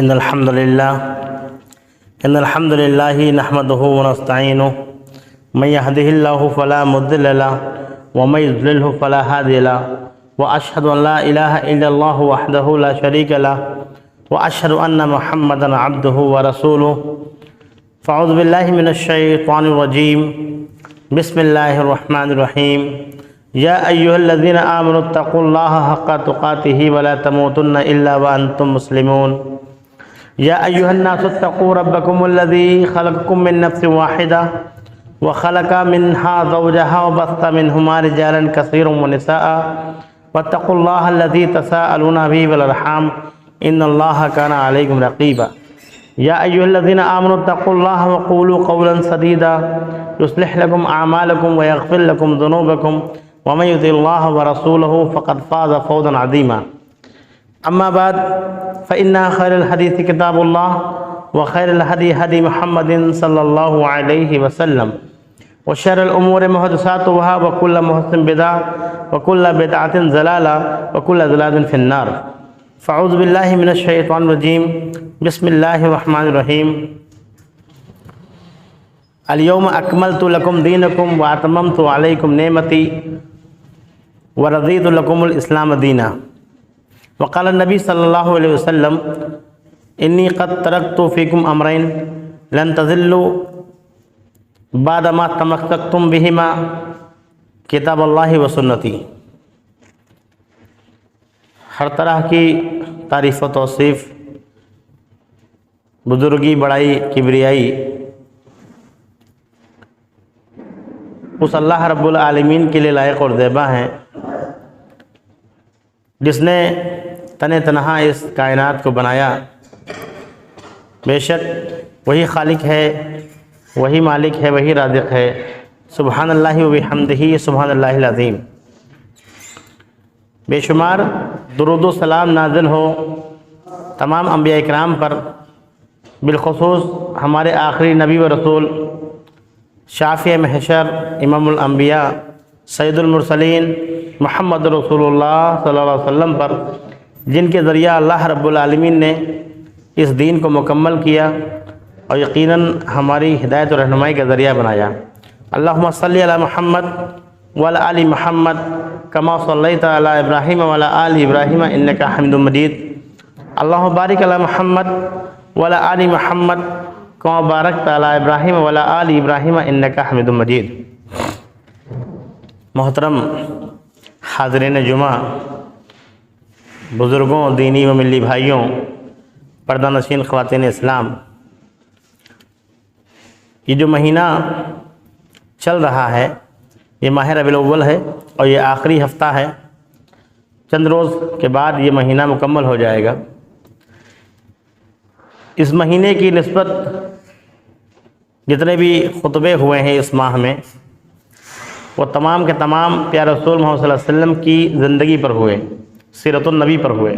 إن الحمد لله نحمده ونستعينه من يهده الله فلا مضل له ومن يضلله فلا هادي له وأشهد أن لا إله إلا الله وحده لا شريك له وأشهد أن محمدا عبده ورسوله فأعوذ بالله من الشيطان الرجيم بسم الله الرحمن الرحيم يا أيها الذين آمنوا اتقوا الله حق تقاته ولا تموتن إلا وأنتم مسلمون يا أيها الناس اتقوا ربكم الذي خلقكم من نفس واحدة وخلق منها زوجها وبث منهما رجالا كثيرا ونساء واتقوا الله الذي تساءلون به والأرحام إن الله كان عليكم رقيبا يا أيها الذين آمنوا اتقوا الله وقولوا قولا سديدا يصلح لكم أعمالكم ويغفر لكم ذنوبكم ومن يطع الله ورسوله فقد فاز فوزا عظيما أما بعد فإن خير الحديث كتاب الله وخير الهدي هدي محمد صلى الله عليه وسلم وشر الأمور محدثاتها وكل محدث بدعة وكل بدعة ضلالة وكل ضلالة في النار فأعوذ بالله من الشيطان الرجيم بسم الله الرحمن الرحيم اليوم أكملت لكم دينكم وأتممت عليكم نعمتي ورضيت لكم الإسلام دينا وقال النبي صلى الله عليه وسلم إني قد تركت فيكم أمرين لن تضلوا بعدما تمسكتم بهما کتاب اللہ و سنتی۔ ہر طرح کی تعریف و توصیف، بزرگی، بڑائی، کبریائی اس اللہ رب العالمین کے لیے لائق اور زیبا ہیں جس نے تنہا اس کائنات کو بنایا۔ بے شک وہی خالق ہے، وہی مالک ہے، وہی رازق ہے۔ سبحان اللہ و بحمدہ سبحان اللہ العظیم۔ بے شمار درود و سلام نازل ہو تمام انبیاء اکرام پر، بالخصوص ہمارے آخری نبی و رسول شافع محشر امام الانبیاء سید المرسلین محمد رسول اللہ صلی اللہ علیہ وسلم پر، جن کے ذریعہ اللہ رب العالمین نے اس دین کو مکمل کیا اور یقیناً ہماری ہدایت و رہنمائی کا ذریعہ بنایا۔ اللہم صلی علی محمد وعلی آل محمد کما صلیت علی ابراہیم وعلی آل ابراہیم انک حمید مجید۔ اللہم بارک علی محمد وعلی آل محمد کما بارکت علی ابراہیم وعلی آل ابراہیم انک حمید مجید۔ محترم حاضرین جمعہ، بزرگوں، دینی و ملی بھائیوں، پردہ نشین خواتین اسلام، یہ جو مہینہ چل رہا ہے یہ ماہ ربیع الاول ہے اور یہ آخری ہفتہ ہے۔ چند روز کے بعد یہ مہینہ مکمل ہو جائے گا۔ اس مہینے کی نسبت جتنے بھی خطبے ہوئے ہیں اس ماہ میں وہ تمام کے تمام پیارے رسول محمد صلی اللہ علیہ وسلم کی زندگی پر ہوئے، سیرت النبی پر ہوئے۔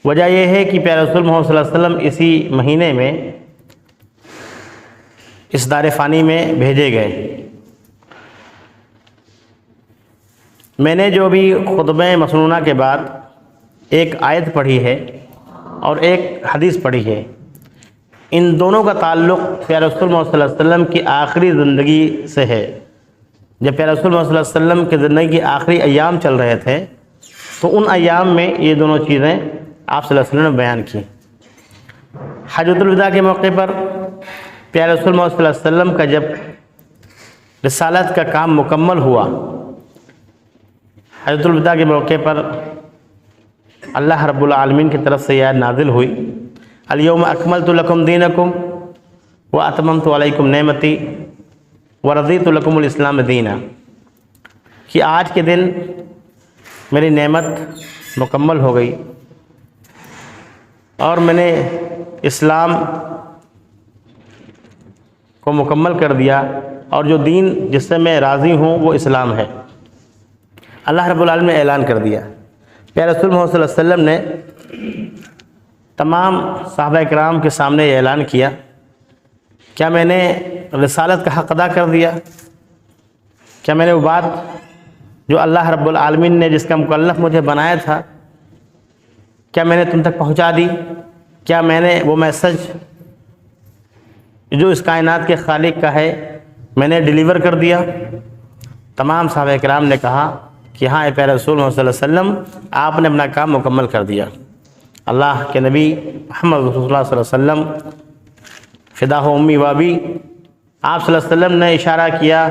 وجہ یہ ہے کہ پیارے رسول محمد صلی اللہ علیہ وسلم اسی مہینے میں اس دار فانی میں بھیجے گئے۔ میں نے جو بھی خطبہ مسنونہ کے بعد ایک آیت پڑھی ہے اور ایک حدیث پڑھی ہے، ان دونوں کا تعلق پیارے رسول محمد صلی اللہ علیہ وسلم کی آخری زندگی سے ہے۔ جب پیارے رسول محمد صلی اللہ علیہ وسلم کی زندگی کے آخری ایام چل رہے تھے تو ان ایام میں یہ دونوں چیزیں آپ صلی اللہ علیہ وسلم نے بیان کی۔ حجۃ الوداع کے موقع پر پیارے رسول محمد صلی اللہ علیہ وسلم کا جب رسالت کا کام مکمل ہوا، حجۃ الوداع کے موقع پر اللہ رب العالمین کی طرف سے یہ آیت نازل ہوئی، الیوم اکملت لکم دینکم واتممت علیکم نعمتی ورضیت لکم الاسلام دینا، کہ آج کے دن میری نعمت مکمل ہو گئی اور میں نے اسلام کو مکمل کر دیا، اور جو دین جس سے میں راضی ہوں وہ اسلام ہے۔ اللہ رب العالمین نے اعلان کر دیا۔ پیارے رسول محمد صلی اللہ علیہ وسلم نے تمام صحابہ کرام کے سامنے یہ اعلان کیا، کیا میں نے رسالت کا حق ادا کر دیا؟ کیا میں نے وہ بات جو اللہ رب العالمین نے جس کا مکلف مجھے بنایا تھا، کیا میں نے تم تک پہنچا دی؟ کیا میں نے وہ میسج جو اس کائنات کے خالق کا ہے میں نے ڈیلیور کر دیا؟ تمام صحابہ کرام نے کہا کہ ہاں اے پیارے رسول محمد صلی اللہ علیہ وسلم آپ نے اپنا کام مکمل کر دیا۔ اللہ کے نبی محمد رسول اللہ صلی اللہ علیہ وسلم فدا ہو امی وابی، آپ صلی اللہ علیہ وسلم نے اشارہ کیا،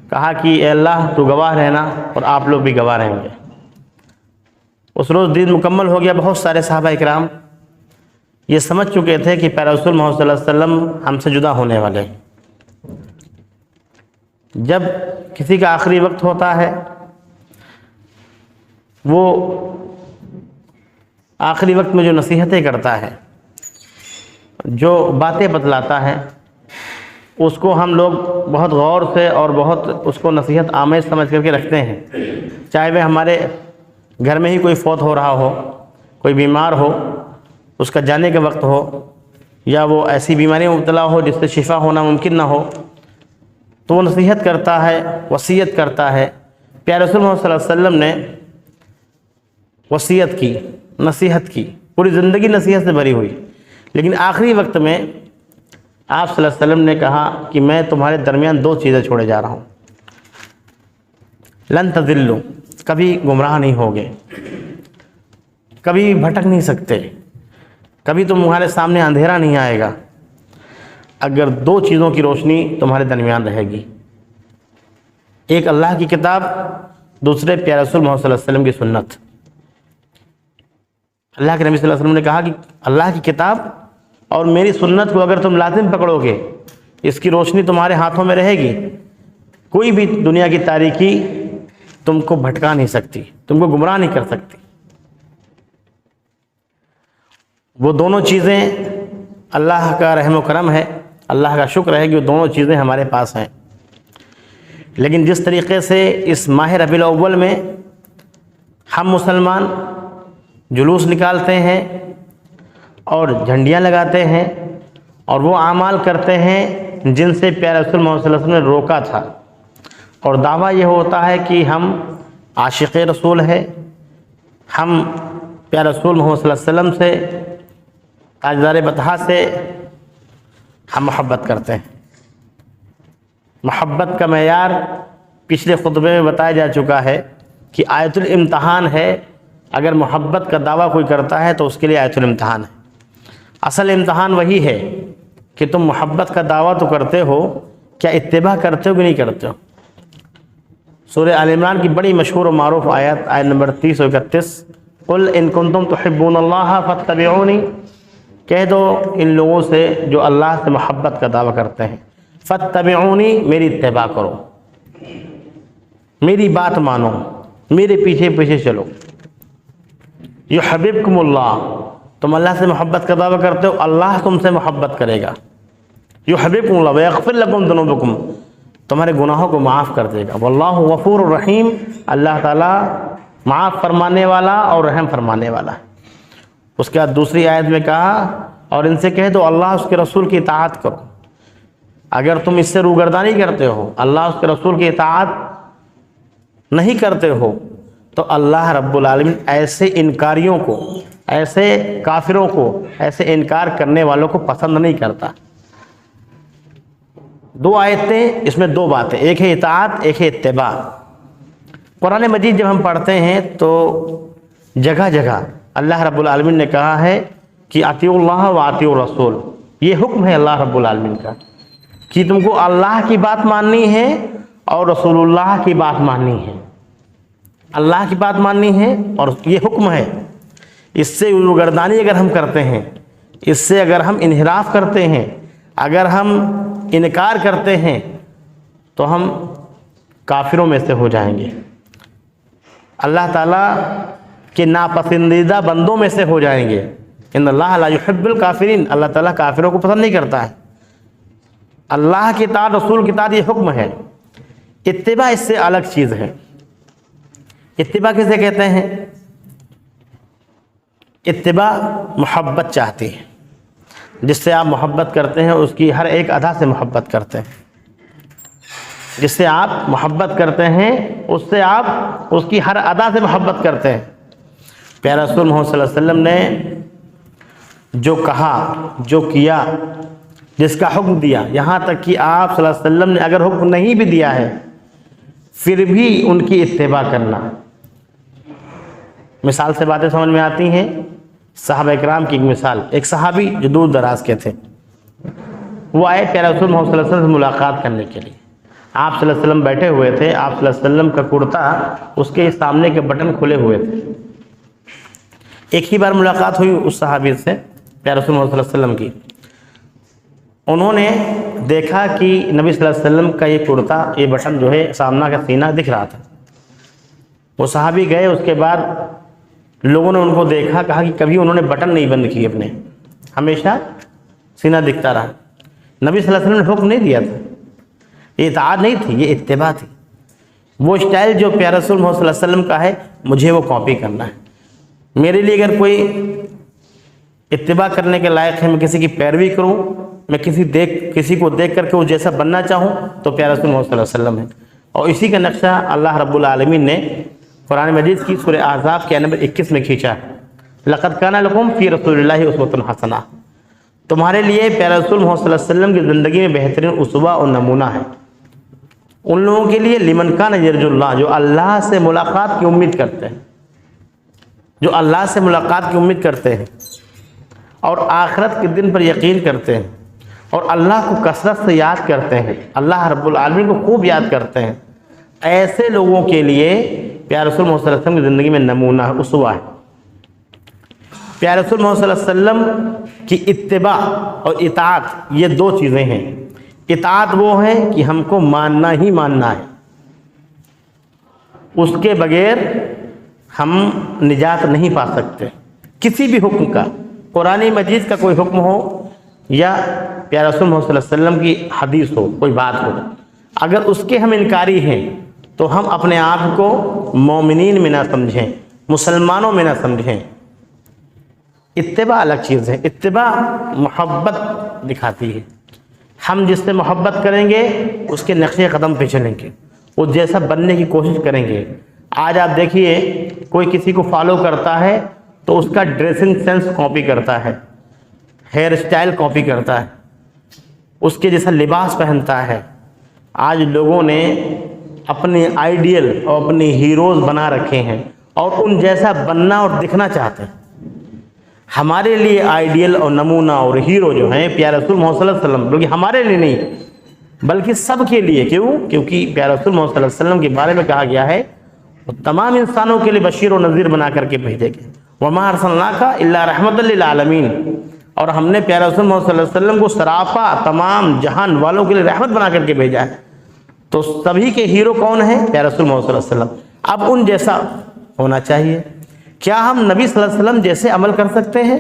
کہا کہ اے اللہ تو گواہ رہنا اور آپ لوگ بھی گواہ رہیں گے۔ اس روز دین مکمل ہو گیا۔ بہت سارے صحابہ اکرام یہ سمجھ چکے تھے کہ پیارے رسول محمد صلی اللہ علیہ وسلم ہم سے جدا ہونے والے ہیں۔ جب کسی کا آخری وقت ہوتا ہے، وہ آخری وقت میں جو نصیحتیں کرتا ہے، جو باتیں بتلاتا ہے، اس کو ہم لوگ بہت غور سے اور بہت اس کو نصیحت آمیز سمجھ کر کے رکھتے ہیں، چاہے وہ ہمارے گھر میں ہی کوئی فوت ہو رہا ہو، کوئی بیمار ہو، اس کا جانے کا وقت ہو، یا وہ ایسی بیماری میں مبتلا ہو جس سے شفا ہونا ممکن نہ ہو، تو وہ نصیحت کرتا ہے، وصیت کرتا ہے۔ پیارے رسول محمد صلی اللہ علیہ وسلم نے وصیت کی، نصیحت کی، پوری زندگی نصیحت سے بھری ہوئی، لیکن آخری وقت میں آپ صلی اللہ علیہ وسلم نے کہا کہ میں تمہارے درمیان دو چیزیں چھوڑے جا رہا ہوں، لن تضلوا، کبھی گمراہ نہیں ہوگے، کبھی بھٹک نہیں سکتے، کبھی تمہارے سامنے اندھیرا نہیں آئے گا اگر دو چیزوں کی روشنی تمہارے درمیان رہے گی، ایک اللہ کی کتاب، دوسرے پیارے رسول محمد صلی اللہ علیہ وسلم کی سنت۔ اللہ کے نبی صلی اللہ علیہ وسلم نے کہا کہ اللہ کی کتاب اور میری سنت کو اگر تم لازم پکڑو گے، اس کی روشنی تمہارے ہاتھوں میں رہے گی، کوئی بھی دنیا کی تاریکی تم کو بھٹکا نہیں سکتی، تم کو گمراہ نہیں کر سکتی۔ وہ دونوں چیزیں اللہ کا رحم و کرم ہے، اللہ کا شکر ہے کہ وہ دونوں چیزیں ہمارے پاس ہیں۔ لیکن جس طریقے سے اس ماہ ربیع الاول میں ہم مسلمان جلوس نکالتے ہیں اور جھنڈیاں لگاتے ہیں اور وہ اعمال کرتے ہیں جن سے پیارے رسول محمد صلی اللہ علیہ وسلم نے روکا تھا، اور دعویٰ یہ ہوتا ہے کہ ہم عاشق رسول ہیں، ہم پیارے رسول محمد صلی اللہ علیہ وسلم سے، تاجدار بطحہ سے ہم محبت کرتے ہیں۔ محبت کا معیار پچھلے خطبے میں بتایا جا چکا ہے کہ آیت الامتحان ہے، اگر محبت کا دعویٰ کوئی کرتا ہے تو اس کے لیے آیت الامتحان ہے۔ اصل امتحان وہی ہے کہ تم محبت کا دعویٰ تو کرتے ہو، کیا اتباع کرتے ہو کہ نہیں کرتے ہو؟ سورہ آل عمران کی بڑی مشہور و معروف آیت نمبر 30 و 31، قل ان کنتم تحبون اللہ فاتبعونی، کہہ دو ان لوگوں سے جو اللہ سے محبت کا دعویٰ کرتے ہیں، فاتبعونی، میری اتباع کرو، میری بات مانو، میرے پیچھے پیچھے چلو۔ یحببکم اللہ، تم اللہ سے محبت کا دعویٰ کرتے ہو، اللہ تم سے محبت کرے گا۔ یحببکم اللہ ویغفر لکم ذنوبکم، تمہارے گناہوں کو معاف کر دے گا۔ واللہ غفور الرحیم، اللہ تعالیٰ معاف فرمانے والا اور رحم فرمانے والا ہے۔ اس کے بعد دوسری آیت میں کہا اور ان سے کہہ دو اللہ اس کے رسول کی اطاعت کرو۔ اگر تم اس سے روگردانی کرتے ہو، اللہ اس کے رسول کی اطاعت نہیں کرتے ہو، تو اللہ رب العالمین ایسے انکاریوں کو، ایسے کافروں کو، ایسے انکار کرنے والوں کو پسند نہیں کرتا۔ دو آیتیں، اس میں دو باتیں، ایک ہے اطاعت، ایک ہے اتباع۔ قرآن مجید جب ہم پڑھتے ہیں تو جگہ جگہ اللہ رب العالمین نے کہا ہے کہ اطیعوا اللہ و اطیعوا الرسول، یہ حکم ہے اللہ رب العالمین کا کہ تم کو اللہ کی بات ماننی ہے اور رسول اللہ کی بات ماننی ہے۔ اللہ کی بات ماننی ہے اور یہ حکم ہے۔ اس سے روگردانی اگر ہم کرتے ہیں، اس سے اگر ہم انحراف کرتے ہیں، اگر ہم انکار کرتے ہیں، تو ہم کافروں میں سے ہو جائیں گے، اللہ تعالیٰ کے ناپسندیدہ بندوں میں سے ہو جائیں گے۔ ان اللہ لا يحب الکافرین، اللہ تعالیٰ کافروں کو پسند نہیں کرتا ہے۔ اللہ کی اطاعت، رسول کی اطاعت یہ حکم ہے۔ اتباع اس سے الگ چیز ہے۔ اتباع کسے کہتے ہیں؟ اتباع محبت چاہتی ہے، جس سے آپ محبت کرتے ہیں اس کی ہر ایک ادا سے محبت کرتے ہیں، جس سے آپ محبت کرتے ہیں اس سے آپ اس کی ہر ادا سے محبت کرتے ہیں۔ پیارا رسول محمد صلی اللہ علیہ وسلم نے جو کہا، جو کیا، جس کا حکم دیا، یہاں تک کہ آپ صلی اللہ علیہ وسلم نے اگر حکم نہیں بھی دیا ہے پھر بھی ان کی اتباع کرنا۔ مثال سے باتیں سمجھ میں آتی ہیں۔ صحابہ اکرام کی ایک مثال، ایک صحابی جو دور دراز کے تھے، وہ آئے پیارے رسول محمد صلی اللہ علیہ وسلم سے ملاقات کرنے کے لیے۔ آپ صلی اللہ علیہ وسلم بیٹھے ہوئے تھے، آپ صلی اللہ علیہ وسلم کا کرتا اس کے سامنے کے بٹن کھلے ہوئے تھے۔ ایک ہی بار ملاقات ہوئی اس صحابی سے پیارے رسول محمد صلی اللہ علیہ وسلم کی۔ انہوں نے دیکھا کہ نبی صلی اللہ علیہ وسلم کا یہ کرتا، یہ بٹن جو ہے سامنا کا سینہ دکھ رہا تھا۔ وہ صحابی گئے، اس کے بعد لوگوں نے ان کو دیکھا، کہا کہ کبھی انہوں نے بٹن نہیں بند کیے اپنے، ہمیشہ سینہ دکھتا رہا۔ نبی صلی اللہ علیہ وسلم نے حکم نہیں دیا تھا، یہ اطاعت نہیں تھی، یہ اتباع تھی۔ وہ اسٹائل جو پیارے رسول محمد صلی اللہ علیہ وسلم کا ہے مجھے وہ کاپی کرنا ہے۔ میرے لیے اگر کوئی اتباع کرنے کے لائق ہے، میں کسی کی پیروی کروں، میں کسی کو دیکھ کر کے وہ جیسا بننا چاہوں تو پیارے رسول محمد صلی اللہ علیہ وسلم ہے۔ اور اسی کا نقشہ اللہ رب العالمین نے قرآن مجید کی سورہ احزاب کے نمبر 21 میں کھینچا ہے۔ لقد کان لکم فی رسول اللہ اسوۃ حسنہ، تمہارے لیے پیارے رسول محمد صلی اللہ علیہ وسلم کی زندگی میں بہترین اسوہ اور نمونہ ہے۔ ان لوگوں کے لیے لمن کان یرجو اللہ، جو اللہ سے ملاقات کی امید کرتے ہیں، جو اللہ سے ملاقات کی امید کرتے ہیں اور آخرت کے دن پر یقین کرتے ہیں اور اللہ کو کثرت سے یاد کرتے ہیں، اللہ رب العالمین کو خوب یاد کرتے ہیں، ایسے لوگوں کے لیے پیارے رسول محمد صلی اللہ علیہ وسلم کی زندگی میں نمونہ ہے، اسوہ ہے۔ پیارے رسول محمد صلی اللہ علیہ وسلم کی اتباع اور اطاعت یہ دو چیزیں ہیں۔ اطاعت وہ ہے کہ ہم کو ماننا ہی ماننا ہے، اس کے بغیر ہم نجات نہیں پا سکتے۔ کسی بھی حکم کا، قرآن مجید کا کوئی حکم ہو یا پیارے رسول محمد صلی اللہ علیہ وسلم کی حدیث ہو، کوئی بات ہو، اگر اس کے ہم انکاری ہیں تو ہم اپنے آپ کو مومنین میں نہ سمجھیں، مسلمانوں میں نہ سمجھیں۔ اتباع الگ چیز ہے، اتباع محبت دکھاتی ہے۔ ہم جس سے محبت کریں گے اس کے نقش قدم پہ چلیں گے، وہ جیسا بننے کی کوشش کریں گے۔ آج آپ دیکھیے کوئی کسی کو فالو کرتا ہے تو اس کا ڈریسنگ سینس کاپی کرتا ہے، ہیئر اسٹائل کاپی کرتا ہے، اس کے جیسا لباس پہنتا ہے۔ آج لوگوں نے اپنے آئیڈیل اور اپنے ہیروز بنا رکھے ہیں اور ان جیسا بننا اور دکھنا چاہتے ہیں۔ ہمارے لیے آئیڈیل اور نمونہ اور ہیرو جو ہیں پیارے رسول محمد صلی اللہ علیہ وسلم، بلکہ ہمارے لیے نہیں بلکہ سب کے لیے۔ کیونکہ پیارے رسول محمد صلی اللہ علیہ وسلم کے بارے میں کہا گیا ہے وہ تمام انسانوں کے لیے بشیر و نذیر بنا کر کے بھیجے گئے، وَمَا أَرْسَلْنَاكَ إِلَّا رَحْمَةً لِّلْعَالَمِينَ، اور ہم نے پیارے رسول محمد صلی اللہ علیہ وسلم کو سراپا تمام جہان والوں کے لیے رحمت بنا کر کے بھیجا ہے۔ تو سبھی کے ہیرو کون ہیں؟ پیارے رسول محمد صلی اللہ علیہ وسلم۔ اب ان جیسا ہونا چاہیے۔ کیا ہم نبی صلی اللہ علیہ وسلم جیسے عمل کر سکتے ہیں؟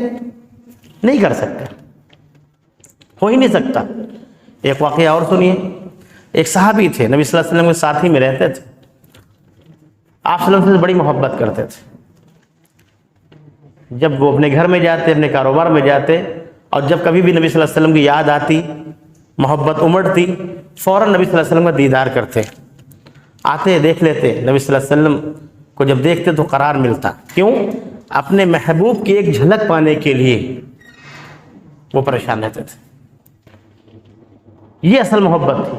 نہیں کر سکتے، ہو ہی نہیں سکتا۔ ایک واقعہ اور سنیے۔ ایک صحابی تھے، نبی صلی اللہ علیہ وسلم کے ساتھ ہی میں رہتے تھے، آپ صلی اللہ علیہ وسلم سے بڑی محبت کرتے تھے۔ جب وہ اپنے گھر میں جاتے، اپنے کاروبار میں جاتے، اور جب کبھی بھی نبی صلی اللہ علیہ وسلم کی یاد آتی، محبت امڑتی، فوراً نبی صلی اللہ علیہ وسلم کا دیدار کرتے، آتے دیکھ لیتے۔ نبی صلی اللہ علیہ وسلم کو جب دیکھتے تو قرار ملتا۔ کیوں؟ اپنے محبوب کی ایک جھلک پانے کے لیے وہ پریشان رہتے تھے۔ یہ اصل محبت تھی۔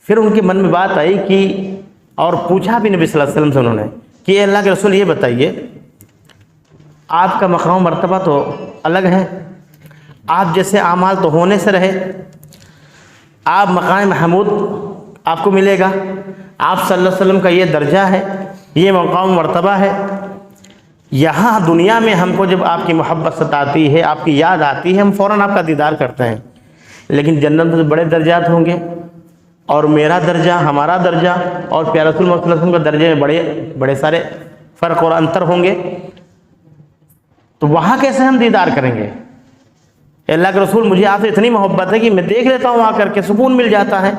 پھر ان کے من میں بات آئی کہ، اور پوچھا بھی نبی صلی اللہ علیہ وسلم سے انہوں نے کہ اے اللہ کے رسول یہ بتائیے، آپ کا مقام مرتبہ تو الگ ہے، آپ جیسے اعمال تو ہونے سے رہے، آپ مقام محمود آپ کو ملے گا، آپ صلی اللہ علیہ وسلم کا یہ درجہ ہے، یہ مقام مرتبہ ہے، یہاں دنیا میں ہم کو جب آپ کی محبت ستاتی ہے، آپ کی یاد آتی ہے، ہم فوراً آپ کا دیدار کرتے ہیں، لیکن جنت میں بڑے درجات ہوں گے، اور میرا درجہ، ہمارا درجہ اور پیارے رسول محمد صلی اللہ علیہ وسلم کا درجے میں بڑے سارے فرق اور انتر ہوں گے، تو وہاں کیسے ہم دیدار کریں گے؟ اللہ کے رسول مجھے آپ سے اتنی محبت ہے کہ میں دیکھ لیتا ہوں آ کر کے، سکون مل جاتا ہے،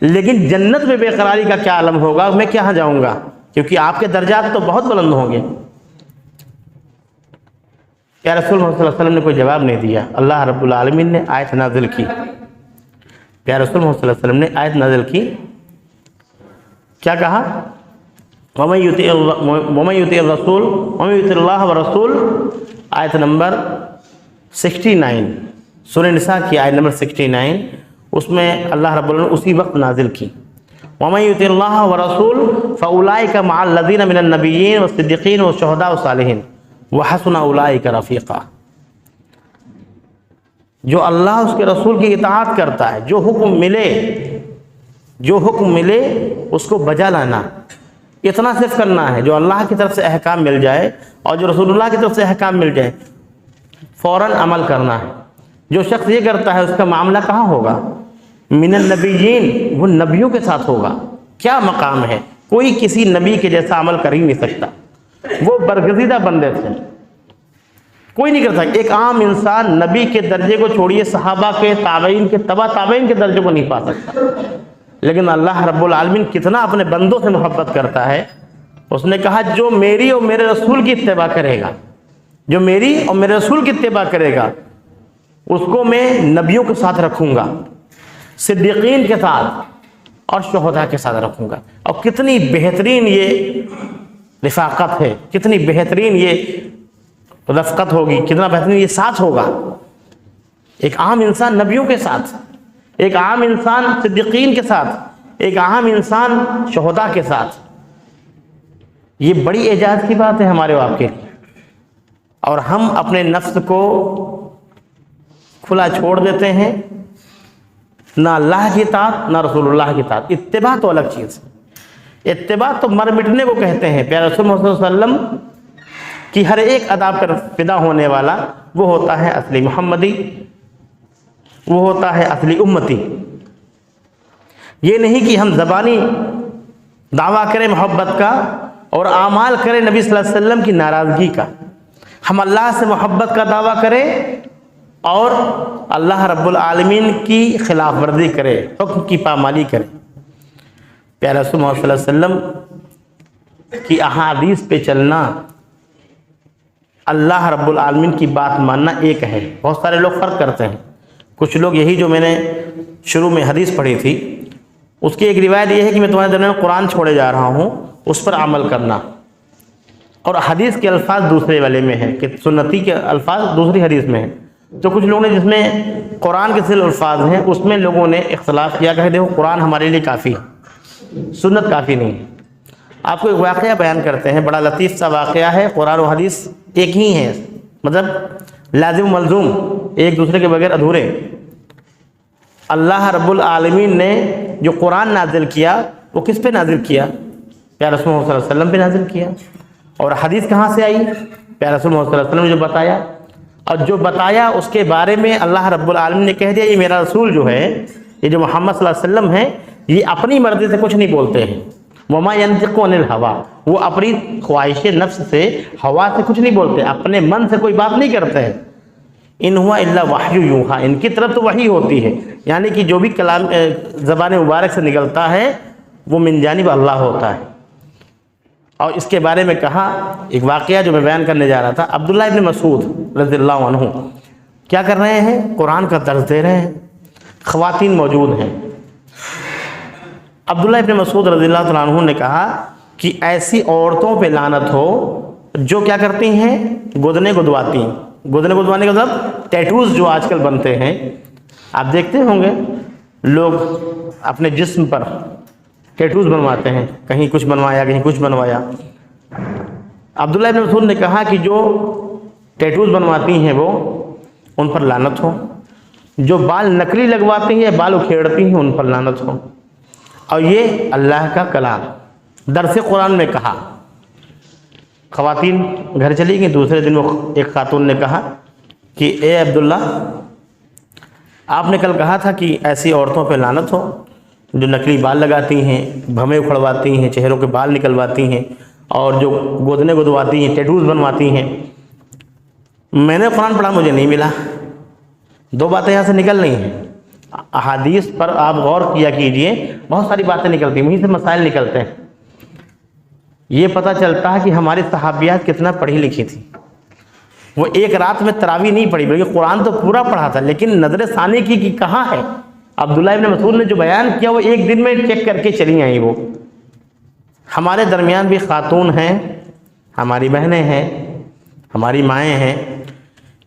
لیکن جنت میں بے قراری کا کیا عالم ہوگا، میں کہاں جاؤں گا، کیونکہ آپ کے درجات تو بہت بلند ہوں گے۔ پیارے رسول محمد صلی اللہ علیہ وسلم نے کوئی جواب نہیں دیا۔ اللہ رب العالمین نے آیت نازل کی، پیارے رسول محمد صلی اللہ علیہ وسلم نے آیت نازل کی، کیا کہا؟ وَمَن يُطِعِ اللَّهَ وَرَسُولَهُ آیت نمبر 69، سورہ نساء کی آیت نمبر 69، اس میں اللہ رب العالمین اسی وقت نازل کی، وَمَن يُطِعِ اللَّهَ وَرَسُولَهُ فَأُولَٰئِكَ مَعَ الَّذِينَ مِنَ النَّبِيِّينَ وَالصِّدِّيقِينَ وَالشُّهَدَاءِ وَالصَّالِحِينَ وَحَسُنَ أُولَٰئِكَ رَفِيقًا۔ جو اللہ اس کے رسول کی اطاعت کرتا ہے، جو حکم ملے اس کو بجا لانا، اتنا صرف کرنا ہے۔ جو اللہ کی طرف سے احکام مل جائے اور جو رسول اللہ کی طرف سے احکام مل جائے فوراً عمل کرنا ہے۔ جو شخص یہ کرتا ہے اس کا معاملہ کہاں ہوگا؟ من النبیین، وہ نبیوں کے ساتھ ہوگا۔ کیا مقام ہے؟ کوئی کسی نبی کے جیسا عمل کر ہی نہیں سکتا، وہ برگزیدہ بندے تھے، کوئی نہیں کر سکتا۔ ایک عام انسان نبی کے درجے کو چھوڑیے، صحابہ کے، تابعین کے، تبع تابعین کے درجے کو نہیں پا سکتا، لیکن اللہ رب العالمین کتنا اپنے بندوں سے محبت کرتا ہے۔ اس نے کہا جو میری اور میرے رسول کی اتباع کرے گا، جو میری اور میرے رسول کی اتباع کرے گا اس کو میں نبیوں کے ساتھ رکھوں گا، صدیقین کے ساتھ اور شہداء کے ساتھ رکھوں گا۔ اور کتنی بہترین یہ رفاقت ہے، کتنی بہترین یہ رفقت ہوگی، کتنا بہترین یہ ساتھ ہوگا۔ ایک عام انسان نبیوں کے ساتھ، ایک عام انسان صدیقین کے ساتھ، ایک عام انسان شہداء کے ساتھ، یہ بڑی اعجاز کی بات ہے ہمارے آپ کے لیے۔ اور ہم اپنے نفس کو کھلا چھوڑ دیتے ہیں، نہ اللہ کی اطاعت نہ رسول اللہ کی اطاعت۔ اتباع تو الگ چیز ہے، اتباع تو مر مٹنے کو کہتے ہیں۔ پیارے رسول محمد صلی اللہ علیہ وسلم کی ہر ایک ادا پر فدا ہونے والا وہ ہوتا ہے اصلی محمدی، وہ ہوتا ہے اصلی امتی۔ یہ نہیں کہ ہم زبانی دعویٰ کریں محبت کا اور اعمال کریں نبی صلی اللہ علیہ وسلم کی ناراضگی کا۔ ہم اللہ سے محبت کا دعویٰ کریں اور اللہ رب العالمین کی خلاف ورزی کرے، حکم کی پامالی کرے۔ پیارے رسول محمد صلی اللہ علیہ وسلم کی احادیث پہ چلنا، اللہ رب العالمین کی بات ماننا ایک ہے۔ بہت سارے لوگ فرق کرتے ہیں۔ کچھ لوگ یہی جو میں نے شروع میں حدیث پڑھی تھی اس کی ایک روایت یہ ہے کہ میں تمہارے درمیان قرآن چھوڑے جا رہا ہوں، اس پر عمل کرنا، اور حدیث کے الفاظ دوسرے والے میں ہیں کہ سنتی کے الفاظ دوسری حدیث میں ہیں۔ تو کچھ لوگوں نے جس میں قرآن کے صرف الفاظ ہیں اس میں لوگوں نے اختلاف کیا کہ دیکھو قرآن ہمارے لیے کافی ہے، سنت کافی نہیں ہے۔ آپ کو ایک واقعہ بیان کرتے ہیں، بڑا لطیف سا واقعہ ہے۔ قرآن و حدیث ایک ہی ہے، مطلب لازم و ملزوم، ایک دوسرے کے بغیر ادھورے۔ اللہ رب العالمین نے جو قرآن نازل کیا وہ کس پہ نازل کیا؟ پیارے رسول محمد صلی اللہ علیہ وسلم پہ نازل کیا۔ اور حدیث کہاں سے آئی؟ پیارے رسول محمد صلی اللہ علیہ وسلم نے جو بتایا، اور جو بتایا اس کے بارے میں اللہ رب العالمین نے کہہ دیا یہ میرا رسول جو ہے، یہ جو محمد صلی اللہ علیہ وسلم ہے، یہ اپنی مرضی سے کچھ نہیں بولتے ہیں۔ وما ينطق عن الهوى، وہ اپنی خواہش نفس سے، ہوا سے کچھ نہیں بولتے، اپنے من سے کوئی بات نہیں کرتے ہیں۔ ان ہوا الا وحی یوحی، ان کی طرف تو وحی ہوتی ہے، یعنی کہ جو بھی کلام زبان مبارک سے نکلتا ہے وہ من جانب اللہ ہوتا ہے۔ اور اس کے بارے میں کہا، ایک واقعہ جو میں بیان کرنے جا رہا تھا، عبداللہ ابن مسعود رضی اللہ عنہ کیا کر رہے ہیں؟ قرآن کا درس دے رہے ہیں، خواتین موجود ہیں۔ عبداللہ ابن مسعود رضی اللہ تعالیٰ عنہ نے کہا کہ ایسی عورتوں پہ لعنت ہو جو کیا کرتی ہیں؟ گدنے گدواتی ہیں۔ گدنے گدوانے کا مطلب ٹیٹوز جو آج کل بنتے ہیں، آپ دیکھتے ہوں گے لوگ اپنے جسم پر ٹیٹوز بنواتے ہیں، کہیں کچھ بنوایا کہیں کچھ بنوایا۔ عبداللہ ابن مسعود نے کہا کہ جو ٹیٹوز بنواتی ہیں وہ ان پر لعنت ہو، جو بال نکلی لگواتی ہیں، بال اکھیڑتی ہیں، ان پر لعنت ہو۔ اور یہ اللہ کا کلام درس قرآن میں کہا۔ خواتین گھر چلی گئیں، دوسرے دن وہ ایک خاتون نے کہا کہ اے عبداللہ، آپ نے کل کہا تھا کہ ایسی عورتوں پہ لعنت ہو جو نکلی بال لگاتی ہیں، بھمیں اکھڑواتی ہیں، چہروں کے بال نکلواتی ہیں، اور جو گودنے گدواتی ہیں، ٹیٹوز بنواتی ہیں۔ میں نے قرآن پڑھا، مجھے نہیں ملا۔ دو باتیں یہاں سے نکل رہی ہیں۔ احادیث پر آپ غور کیا کیجئے، بہت ساری باتیں نکلتی ہیں، وہیں سے مسائل نکلتے ہیں۔ یہ پتہ چلتا ہے کہ ہماری صحابیات کتنا پڑھی لکھی تھی۔ وہ ایک رات میں تراویح نہیں پڑھی بلکہ قرآن تو پورا پڑھا تھا، لیکن نظر ثانی کی کہ کہاں ہے۔ عبداللہ ابن مسعود نے جو بیان کیا وہ ایک دن میں چیک کر کے چلی آئیں۔ وہ ہمارے درمیان بھی خاتون ہیں، ہماری بہنیں ہیں، ہماری مائیں ہیں،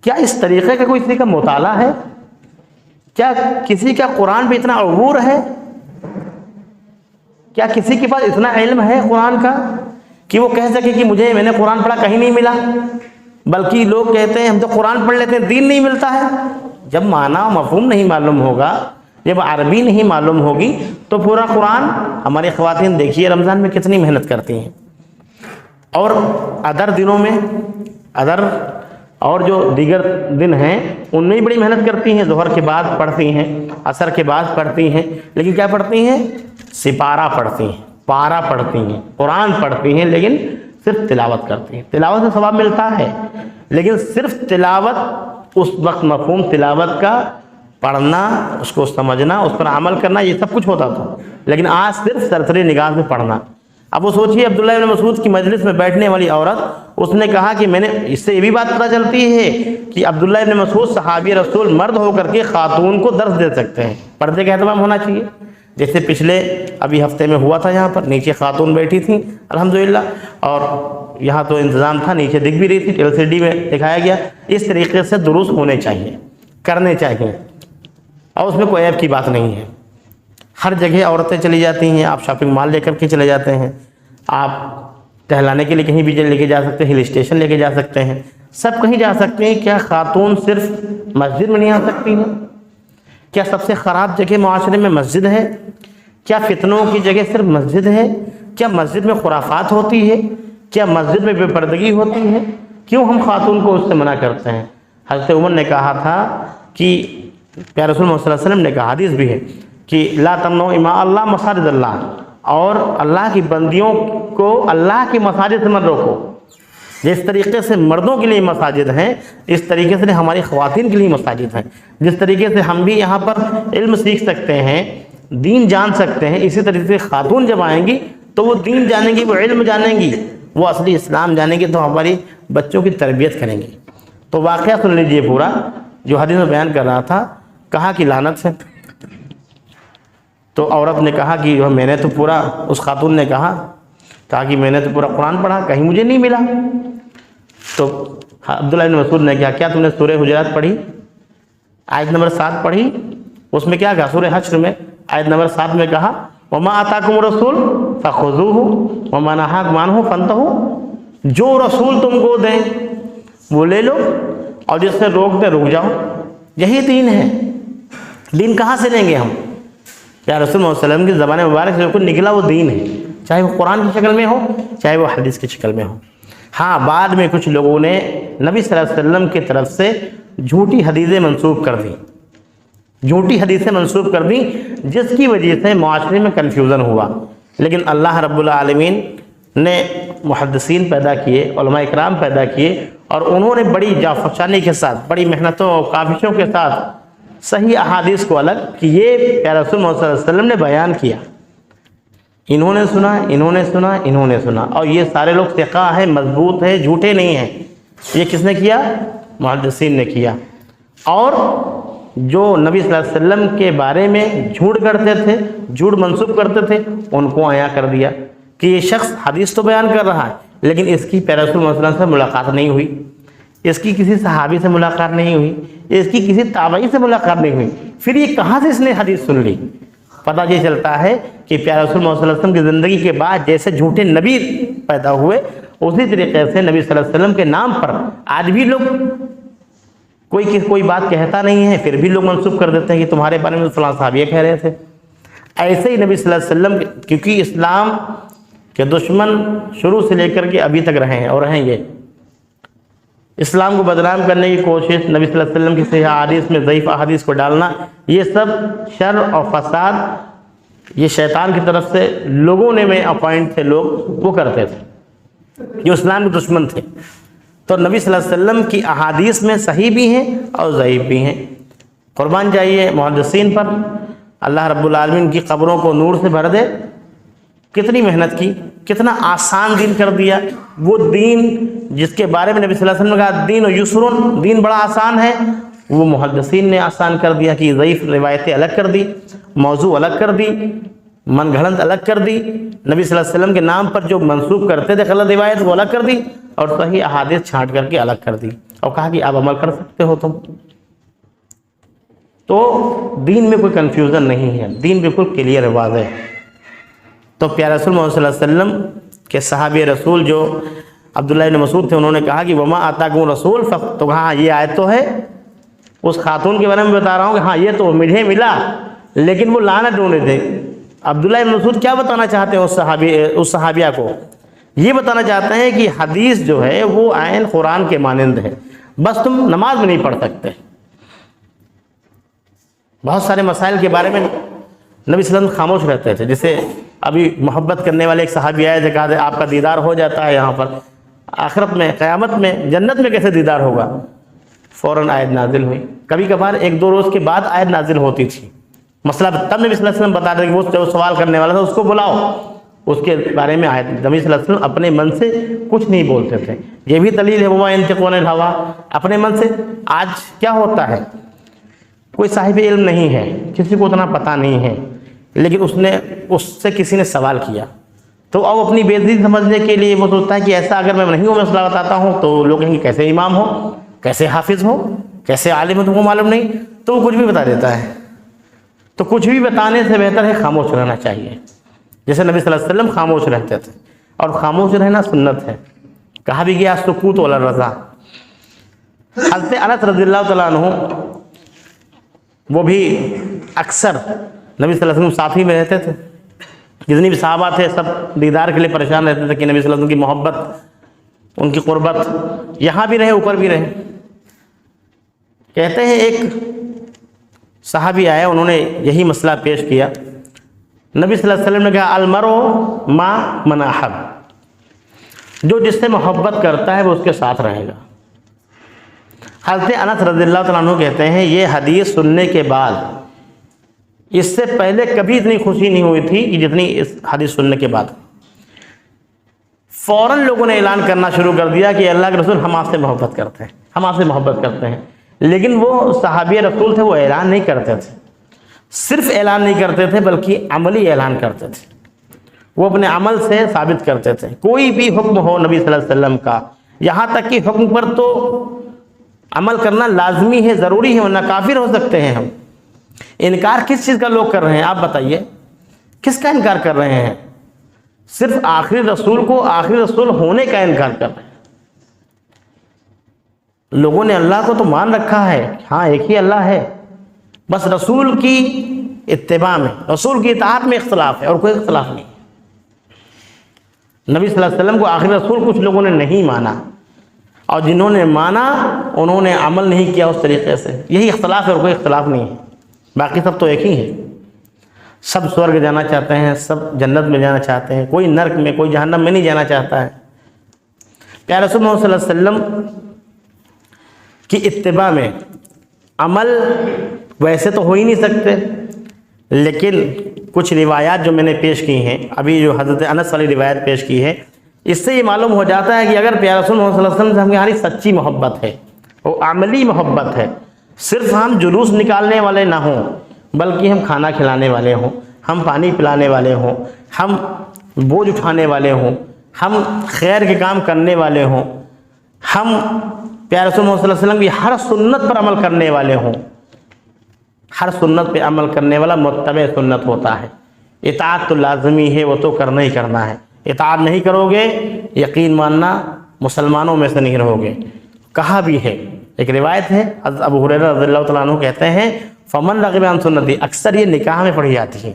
کیا اس طریقے کا کوئی کسی کا مطالعہ ہے؟ کیا کسی کا قرآن پہ اتنا عبور ہے؟ کیا کسی کے پاس اتنا علم ہے قرآن کا کہ وہ کہہ سکے کہ میں نے قرآن پڑھا کہیں نہیں ملا؟ بلکہ لوگ کہتے ہیں ہم تو قرآن پڑھ لیتے ہیں دین نہیں ملتا ہے۔ جب معنی و مفہوم نہیں معلوم ہوگا، جب عربی نہیں معلوم ہوگی تو پورا قرآن، ہماری خواتین دیکھیے رمضان میں کتنی محنت کرتی ہیں، اور ادر دنوں میں، اور جو دیگر دن ہیں ان میں بھی بڑی محنت کرتی ہیں، ظہر کے بعد پڑھتی ہیں، عصر کے بعد پڑھتی ہیں، لیکن کیا پڑھتی ہیں؟ سپارہ پڑھتی ہیں، پارہ پڑھتی ہیں، قرآن پڑھتی ہیں، لیکن صرف تلاوت کرتی ہیں۔ تلاوت سے ثواب ملتا ہے، لیکن صرف تلاوت، اس وقت مفہوم تلاوت کا پڑھنا، اس کو سمجھنا، اس پر عمل کرنا، یہ سب کچھ ہوتا تھا، لیکن آج صرف سرسری نگاہ سے پڑھنا۔ اب وہ سوچیے عبداللہ ابن مسعود کی مجلس میں بیٹھنے والی عورت، اس نے کہا کہ اس سے یہ بھی بات پتہ چلتی ہے کہ عبداللہ ابن مسعود صحابی رسول مرد ہو کر کے خاتون کو درس دے سکتے ہیں، پردے کا اہتمام ہونا چاہیے۔ جیسے پچھلے ابھی ہفتے میں ہوا تھا، یہاں پر نیچے خاتون بیٹھی تھیں الحمدللہ، اور یہاں تو انتظام تھا، نیچے دکھ بھی رہی تھی، LCD میں دکھایا گیا۔ اس طریقے سے دروس ہونے چاہیے، کرنے چاہیے، اور اس میں کوئی عیب کی بات نہیں ہے۔ ہر جگہ عورتیں چلی جاتی ہیں، آپ شاپنگ مال لے کر کے چلے جاتے ہیں، آپ ٹہلانے کے لیے کہیں بھی لے کے جا سکتے ہیں، ہل اسٹیشن لے کے جا سکتے ہیں، سب کہیں جا سکتے ہیں۔ کیا خاتون صرف مسجد میں نہیں آ سکتی ہیں؟ کیا سب سے خراب جگہ معاشرے میں مسجد ہے؟ کیا فتنوں کی جگہ صرف مسجد ہے؟ کیا مسجد میں خرافات ہوتی ہے؟ کیا مسجد میں بے پردگی ہوتی ہے؟ کیوں ہم خاتون کو اس سے منع کرتے ہیں؟ حضرت عمر نے کہا تھا کہ پیارے رسول اللہ صلی اللہ علیہ وسلم نے کہا، حدیث بھی ہے کہ لا تمنعوا اماء اللہ مساجد اللہ، اور اللہ کی بندیوں کو اللہ کی مساجد سے مت روکو۔ جس طریقے سے مردوں کے لیے مساجد ہیں، اس طریقے سے ہماری خواتین کے لیے مساجد ہیں۔ جس طریقے سے ہم بھی یہاں پر علم سیکھ سکتے ہیں، دین جان سکتے ہیں، اسی طریقے سے خاتون جب آئیں گی تو وہ دین جانیں گی، وہ علم جانیں گی، وہ اصلی اسلام جانیں گی، تو ہماری بچوں کی تربیت کریں گی۔ تو واقعہ سن لیجئے پورا جو حدیث میں بیان کر رہا تھا، کہا کہ لعنت سے، تو عورت نے کہا کہ میں نے تو پورا، اس خاتون نے کہا کہ میں نے تو پورا قرآن پڑھا، کہیں مجھے نہیں ملا۔ تو عبداللہ بن مسعود نے کہا کیا تم نے سورہ حجرات پڑھی؟ آیت نمبر 7 پڑھی؟ اس میں کیا کہا؟ سورہ حشر میں آیت نمبر 7 میں کہا وَمَا آتَاكُمُ الرَّسُولُ فَخُذُوهُ وَمَا نَهَاكُمْ عَنْهُ فَانْتَهُوا، جو رسول تم کو دیں وہ لے لو، اور جس سے روک دیں رک جاؤ۔ یہی دین ہے۔ دین کہاں سے لیں گے ہم؟ یا رسول اللہ صلی اللہ علیہ وسلم کی زبان مبارک سے جو کچھ نکلا وہ دین ہے، چاہے وہ قرآن کی شکل میں ہو، چاہے وہ حدیث کی شکل میں ہو۔ ہاں، بعد میں کچھ لوگوں نے نبی صلی اللہ علیہ وسلم کی طرف سے جھوٹی حدیثیں منسوب کر دیں، جھوٹی حدیثیں منسوب کر دیں، جس کی وجہ سے معاشرے میں کنفیوژن ہوا۔ لیکن اللہ رب العالمین نے محدثین پیدا کیے، علماء اکرام پیدا کیے، اور انہوں نے بڑی جافشانی کے ساتھ، بڑی محنتوں اور کاوشوں کے ساتھ صحیح احادیث کو الگ کہ یہ پیارے رسول اللہ صلی اللہ علیہ وسلم نے بیان کیا۔ انہوں نے سنا، انہوں نے سنا، انہوں نے سنا، اور یہ سارے لوگ ثقہ ہیں، مضبوط ہیں، جھوٹے نہیں ہیں۔ یہ کس نے کیا؟ محدثین نے کیا۔ اور جو نبی صلی اللہ علیہ وسلم کے بارے میں جھوٹ کرتے تھے، جھوٹ منسوب کرتے تھے، ان کو عیاں کر دیا کہ یہ شخص حدیث تو بیان کر رہا ہے، لیکن اس کی پیارے رسول اللہ صلی اللہ علیہ وسلم سے ملاقات نہیں ہوئی، اس کی کسی صحابی سے ملاقات نہیں ہوئی، اس کی کسی تابعی سے ملاقات نہیں ہوئی، پھر یہ کہاں سے اس نے حدیث سن لی؟ پتہ یہ چلتا ہے کہ پیارے رسول اللہ صلی اللہ علیہ وسلم کی زندگی کے بعد جیسے جھوٹے نبی پیدا ہوئے، اسی طریقے سے نبی صلی اللہ علیہ وسلم کے نام پر آج بھی لوگ کوئی بات کہتا نہیں ہے، پھر بھی لوگ منسوب کر دیتے ہیں کہ تمہارے بارے میں فلاں صحابی کہہ رہے تھے۔ ایسے ہی نبی صلی اللہ علیہ وسلم، کیونکہ اسلام کے دشمن شروع سے لے کر کے ابھی تک رہے ہیں اور رہیں گے، اسلام کو بدنام کرنے کی کوشش، نبی صلی اللہ علیہ وسلم کی صحیح احادیث میں ضعیف احادیث کو ڈالنا، یہ سب شر اور فساد یہ شیطان کی طرف سے لوگوں نے میں اپوائنٹ تھے، لوگ وہ کرتے تھے جو اسلام کے دشمن تھے۔ تو نبی صلی اللہ علیہ وسلم کی احادیث میں صحیح بھی ہیں اور ضعیف بھی ہیں۔ قربان جائیے محدثین پر، اللہ رب العالمین کی قبروں کو نور سے بھر دے۔ کتنی محنت کی، کتنا آسان دین کر دیا۔ وہ دین جس کے بارے میں نبی صلی اللہ علیہ وسلم نے کہا دین و یسرن، دین بڑا آسان ہے، وہ محدثین نے آسان کر دیا کہ ضعیف روایتیں الگ کر دی، موضوع الگ کر دی، من گھڑنت الگ کر دی، نبی صلی اللہ علیہ وسلم کے نام پر جو منسوب کرتے تھے غلط روایت وہ الگ کر دی، اور صحیح احادیث چھانٹ کر کے الگ کر دی، اور کہا کہ آپ عمل کر سکتے ہو تم۔ تو دین میں کوئی کنفیوژن نہیں ہے، دین بالکل کلیئر واضح ہے۔ تو پیارے رسول محمد صلی اللہ علیہ وسلم کے صحابی رسول جو عبداللہ بن مسعود تھے، انہوں نے کہا کہ وما آتاکم رسول تو کہا یہ آیت تو ہے، اس خاتون کے بارے میں بتا رہا ہوں کہ ہاں یہ تو مجھے ملا، لیکن وہ لعنت ڈھونڈے تھے۔ عبداللہ بن مسعود کیا بتانا چاہتے ہیں اس صحابیہ کو؟ یہ بتانا چاہتے ہیں کہ حدیث جو ہے وہ عین قرآن کے مانند ہے، بس تم نماز میں نہیں پڑھ سکتے۔ بہت سارے مسائل کے بارے میں نبی صلی اللہ علیہ وسلم خاموش رہتے تھے، جیسے ابھی محبت کرنے والے ایک صحابی آئے تھے، کہا تھا آپ کا دیدار ہو جاتا ہے یہاں پر، آخرت میں قیامت میں جنت میں کیسے دیدار ہوگا؟ فوراً آیت نازل ہوئی۔ کبھی کبھار 1-2 روز کے بعد آیت نازل ہوتی تھی، مسئلہ تب نبی صلی اللہ علیہ وسلم بتا رہے کہ وہ جو سوال کرنے والا تھا اس کو بلاؤ، اس کے بارے میں آیت۔ نبی صلی اللہ علیہ وسلم اپنے من سے کچھ نہیں بولتے تھے، یہ بھی دلیل ہے وما ينطق عن الهوى، اپنے من سے۔ آج کیا ہوتا ہے، کوئی صاحب علم نہیں ہے، کسی کو اتنا پتہ نہیں ہے، لیکن اس سے کسی نے سوال کیا تو اب اپنی بے عزتی سمجھنے کے لیے وہ سوچتا ہے کہ ایسا اگر میں نہیں ہوں، مسئلہ بتاتا ہوں تو لوگ کہیں گے کیسے امام ہو، کیسے حافظ ہو، کیسے عالم ہو، تم کو معلوم نہیں، تو وہ کچھ بھی بتا دیتا ہے۔ تو کچھ بھی بتانے سے بہتر ہے خاموش رہنا چاہیے، جیسے نبی صلی اللہ علیہ وسلم خاموش رہتے تھے، اور خاموش رہنا سنت ہے۔ کہا بھی گیا سکوت ولا رضا۔ حضرت انس رضی اللہ تعالیٰ عنہ وہ بھی اکثر نبی صلی اللہ علیہ وسلم ساتھ ہی میں رہتے تھے، جتنی بھی صحابہ تھے سب دیدار کے لیے پریشان رہتے تھے کہ نبی صلی اللہ علیہ وسلم کی محبت، ان کی قربت یہاں بھی رہے اوپر بھی رہے۔ کہتے ہیں ایک صحابی آئے، انہوں نے یہی مسئلہ پیش کیا، نبی صلی اللہ علیہ وسلم نے کہا المرء ما من احب، جو جس سے محبت کرتا ہے وہ اس کے ساتھ رہے گا۔ حضرت انس رضی اللہ تعالیٰ عنہ کہتے ہیں یہ حدیث سننے کے بعد اس سے پہلے کبھی اتنی خوشی نہیں ہوئی تھی کہ جتنی اس حدیث سننے کے بعد۔ فوراً لوگوں نے اعلان کرنا شروع کر دیا کہ اللہ کے رسول ہم آپ سے محبت کرتے ہیں، ہم آپ سے محبت کرتے ہیں۔ لیکن وہ صحابی رسول تھے، وہ اعلان نہیں کرتے تھے، صرف اعلان نہیں کرتے تھے بلکہ عملی اعلان کرتے تھے، وہ اپنے عمل سے ثابت کرتے تھے۔ کوئی بھی حکم ہو نبی صلی اللہ علیہ وسلم کا، یہاں تک کہ حکم پر تو عمل کرنا لازمی ہے، ضروری ہے، ورنہ کافر ہو سکتے ہیں ہم۔ انکار کس چیز کا لوگ کر رہے ہیں آپ بتائیے، کس کا انکار کر رہے ہیں؟ صرف آخری رسول کو آخری رسول ہونے کا انکار کر رہے ہیں۔ لوگوں نے اللہ کو تو مان رکھا ہے، ہاں ایک ہی اللہ ہے، بس رسول کی اتباع میں، رسول کی اطاعت میں اختلاف ہے، اور کوئی اختلاف نہیں۔ نبی صلی اللہ علیہ وسلم کو آخری رسول کچھ لوگوں نے نہیں مانا، اور جنہوں نے مانا انہوں نے عمل نہیں کیا اس طریقے سے، یہی اختلاف ہے اور کوئی اختلاف نہیں ہے۔ باقی سب تو ایک ہی ہے، سب سورگ جانا چاہتے ہیں، سب جنت میں جانا چاہتے ہیں، کوئی نرک میں کوئی جہنم میں نہیں جانا چاہتا ہے۔ پیارے رسول محمد صلی اللہ علیہ وسلم کی اتباع میں عمل ویسے تو ہو ہی نہیں سکتے، لیکن کچھ روایات جو میں نے پیش کی ہیں، ابھی جو حضرت انس والی روایت پیش کی ہے، اس سے یہ معلوم ہو جاتا ہے کہ اگر پیارے رسول محمد صلی اللہ علیہ وسلم سے ہماری سچی محبت ہے، وہ عملی محبت ہے، صرف ہم جلوس نکالنے والے نہ ہوں، بلکہ ہم کھانا کھلانے والے ہوں، ہم پانی پلانے والے ہوں، ہم بوجھ اٹھانے والے ہوں، ہم خیر کے کام کرنے والے ہوں، ہم پیارے رسول محمد صلی اللہ علیہ وسلم کی ہر سنت پر عمل کرنے والے ہوں۔ ہر سنت پہ عمل کرنے والا متبع سنت ہوتا ہے، اطاعت تو لازمی ہے، وہ تو کرنا ہی کرنا ہے۔ اطاعت نہیں کرو گے یقین ماننا مسلمانوں میں سے نہیں رہو گے۔ کہا بھی ہے، ایک روایت ہے، حضرت ابو ہریرہ رضی اللہ تعالیٰ عنہ کہتے ہیں فمن رغب عن سنتی، اکثر یہ نکاح میں پڑھی جاتی ہے،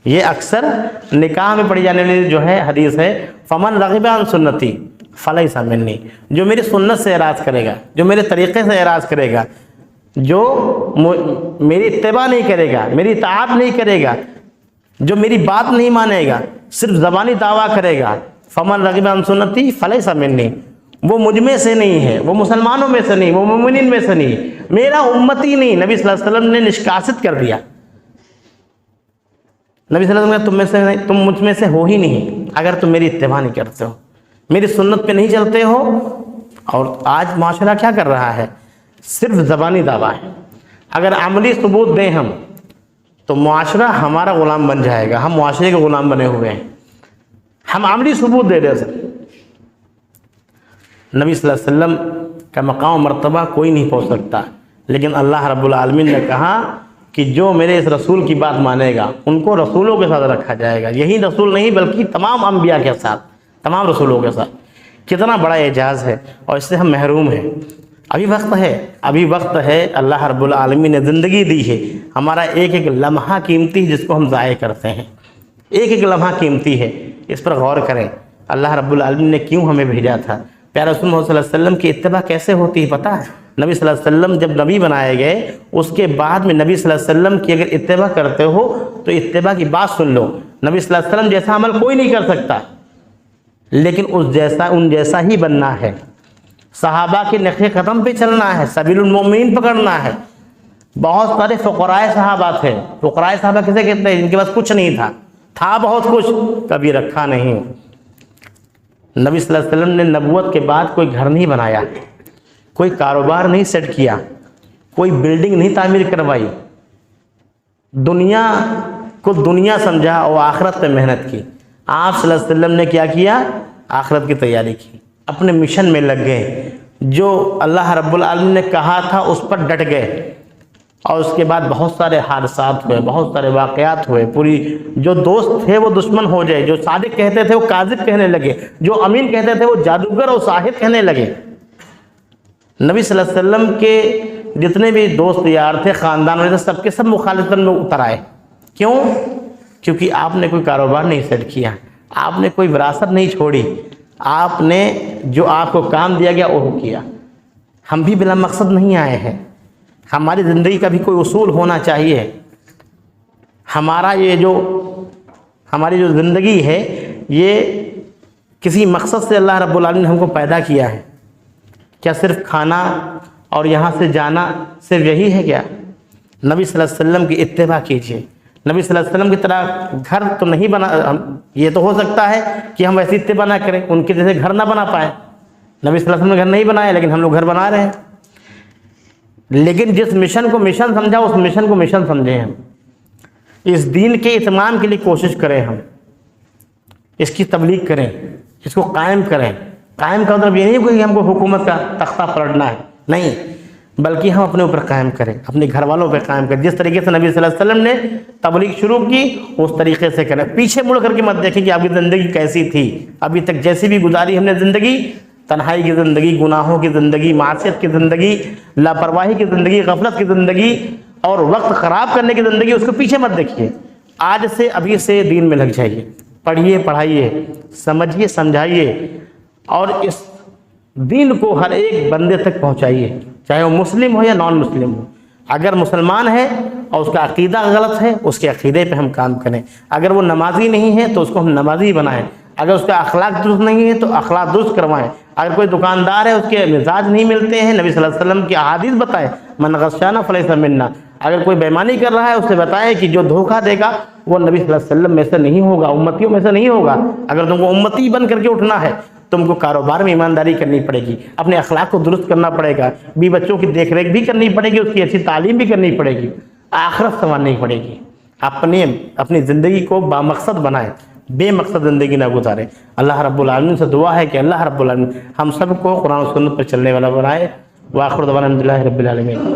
یہ اکثر نکاح میں پڑھی جانے والی جو ہے حدیث ہے، فمن رغب عن سنتی فلیس منی، جو میری سنت سے اعراض کرے گا، جو میرے طریقے سے اعراض کرے گا، جو میری اتباع نہیں کرے گا، میری اطاعت نہیں کرے گا، جو میری بات نہیں مانے گا، صرف زبانی دعویٰ کرے گا، فمن رغب عن سنتی فلیس منی، وہ مجھ میں سے نہیں ہے، وہ مسلمانوں میں سے نہیں، وہ مومنین میں سے نہیں، میرا امتی نہیں۔ نبی صلی اللہ علیہ وسلم نے نشکاست کر دیا، نبی صلی اللہ علیہ وسلم نے تم مجھ میں سے ہو ہی نہیں اگر تم میری اتباع نہیں کرتے ہو، میری سنت پہ نہیں چلتے ہو۔ اور آج معاشرہ کیا کر رہا ہے؟ صرف زبانی دعویٰ ہے۔ اگر عملی ثبوت دیں ہم تو معاشرہ ہمارا غلام بن جائے گا. ہم معاشرے کے غلام بنے ہوئے ہیں. ہم عملی ثبوت دے رہے ہیں. نبی صلی اللہ علیہ وسلم کا مقام و مرتبہ کوئی نہیں پہنچ سکتا, لیکن اللہ رب العالمین نے کہا کہ جو میرے اس رسول کی بات مانے گا ان کو رسولوں کے ساتھ رکھا جائے گا. یہی رسول نہیں بلکہ تمام انبیاء کے ساتھ, تمام رسولوں کے ساتھ. کتنا بڑا اعجاز ہے, اور اس سے ہم محروم ہیں. ابھی وقت ہے. اللہ رب العالمین نے زندگی دی ہے. ہمارا ایک ایک لمحہ قیمتی جس کو ہم ضائع کرتے ہیں. ایک ایک لمحہ قیمتی ہے, اس پر غور کریں. اللہ رب العالمین نے کیوں ہمیں بھیجا تھا؟ پیارے رسول محمد صلی اللہ علیہ وسلم کی اتباع کیسے ہوتی ہے پتہ ہے؟ نبی صلی اللہ علیہ وسلم جب نبی بنائے گئے, اس کے بعد میں نبی صلی اللہ علیہ وسلم کی اگر اتباع کرتے ہو تو اتباع کی بات سن لو. نبی صلی اللہ علیہ وسلم جیسا عمل کوئی نہیں کر سکتا, لیکن ان جیسا ہی بننا ہے. صحابہ کے نقش قدم پہ چلنا ہے, سبیل المؤمنین پکڑنا ہے. بہت سارے فقراء صحابہ تھے. فقراء صحابہ کسے کہتے ہیں؟ جن کے پاس کچھ نہیں تھا بہت کچھ, کبھی رکھا نہیں. نبی صلی اللہ علیہ وسلم نے نبوت کے بعد کوئی گھر نہیں بنایا, کوئی کاروبار نہیں سیٹ کیا, کوئی بلڈنگ نہیں تعمیر کروائی. دنیا کو دنیا سمجھا اور آخرت پہ محنت کی. آپ صلی اللہ علیہ وسلم نے کیا کیا؟ آخرت کی تیاری کی, اپنے مشن میں لگ گئے. جو اللہ رب العالمین نے کہا تھا اس پر ڈٹ گئے, اور اس کے بعد بہت سارے حادثات ہوئے, بہت سارے واقعات ہوئے. پوری جو دوست تھے وہ دشمن ہو جائے, جو صادق کہتے تھے وہ کاذب کہنے لگے, جو امین کہتے تھے وہ جادوگر اور ساحر کہنے لگے. نبی صلی اللہ علیہ وسلم کے جتنے بھی دوست یار تھے, خاندان والے تھے, سب کے سب مخالفت میں اتر آئے. کیوں؟ کیونکہ آپ نے کوئی کاروبار نہیں سیٹ کیا, آپ نے کوئی وراثت نہیں چھوڑی, آپ نے جو آپ کو کام دیا گیا وہ کیا. ہم بھی بلا مقصد نہیں آئے ہیں. ہماری زندگی کا بھی کوئی اصول ہونا چاہیے. ہماری جو زندگی ہے یہ کسی مقصد سے اللہ رب العالمین نے ہم کو پیدا کیا ہے. کیا صرف کھانا اور یہاں سے جانا صرف یہی ہے کیا؟ نبی صلی اللہ علیہ وسلم کی اتباع کیجیے. نبی صلی اللہ علیہ وسلم کی طرح گھر تو نہیں بنا, یہ تو ہو سکتا ہے کہ ہم ویسی اتباع نہ کریں, ان کے جیسے گھر نہ بنا پائیں. نبی صلی اللہ علیہ وسلم نے گھر نہیں بنایا, لیکن ہم لوگ گھر بنا رہے ہیں. لیکن جس مشن کو مشن سمجھا اس مشن کو مشن سمجھیں. ہم اس دین کے اتمام کے لیے کوشش کریں, ہم اس کی تبلیغ کریں, اس کو قائم کریں. قائم کا مطلب یہ نہیں کہ ہم کو حکومت کا تختہ پلٹنا ہے, نہیں, بلکہ ہم اپنے اوپر قائم کریں, اپنے گھر والوں پہ قائم کریں. جس طریقے سے نبی صلی اللہ علیہ وسلم نے تبلیغ شروع کی اس طریقے سے کریں. پیچھے مڑ کر کے مت دیکھیں کہ آپ کی زندگی کیسی تھی, ابھی تک جیسی بھی گزاری ہم نے زندگی, تنہائی کی زندگی, گناہوں کی زندگی, معصیت کی زندگی, لاپرواہی کی زندگی, غفلت کی زندگی اور وقت خراب کرنے کی زندگی, اس کو پیچھے مت دیکھیے. آج سے ابھی سے دین میں لگ جائیے, پڑھیے, پڑھائیے, سمجھیے, سمجھائیے, اور اس دین کو ہر ایک بندے تک پہنچائیے, چاہے وہ مسلم ہو یا نان مسلم ہو. اگر مسلمان ہے اور اس کا عقیدہ غلط ہے, اس کے عقیدے پہ ہم کام کریں. اگر وہ نمازی نہیں ہے تو اس کو ہم نمازی بنائیں. اگر اس کا اخلاق درست نہیں ہے تو اخلاق درست کروائیں. اگر کوئی دکاندار ہے, اس کے مزاج نہیں ملتے ہیں, نبی صلی اللہ علیہ وسلم کی احادیث بتائیں, من غشنا فلیس منا. اگر کوئی بےمانی کر رہا ہے اسے بتائیں کہ جو دھوکہ دے گا وہ نبی صلی اللہ علیہ وسلم میں سے نہیں ہوگا, امتیوں میں سے نہیں ہوگا. اگر تم کو امتی بن کر کے اٹھنا ہے, تم کو کاروبار میں ایمانداری کرنی پڑے گی, اپنے اخلاق کو درست کرنا پڑے گا, بھی بچوں کی دیکھ ریکھ بھی کرنی پڑے گی, اس کی اچھی تعلیم بھی کرنی پڑے گی, آخرت سنوارنی پڑے گی. اپنی زندگی کو بامقصد بنائیں, بے مقصد زندگی نہ گزاریں. اللہ رب العالمین سے دعا ہے کہ اللہ رب العالمین ہم سب کو قرآن و سنت پر چلنے والا بنائے. وآخر دعوانا الحمد للہ رب العالمین.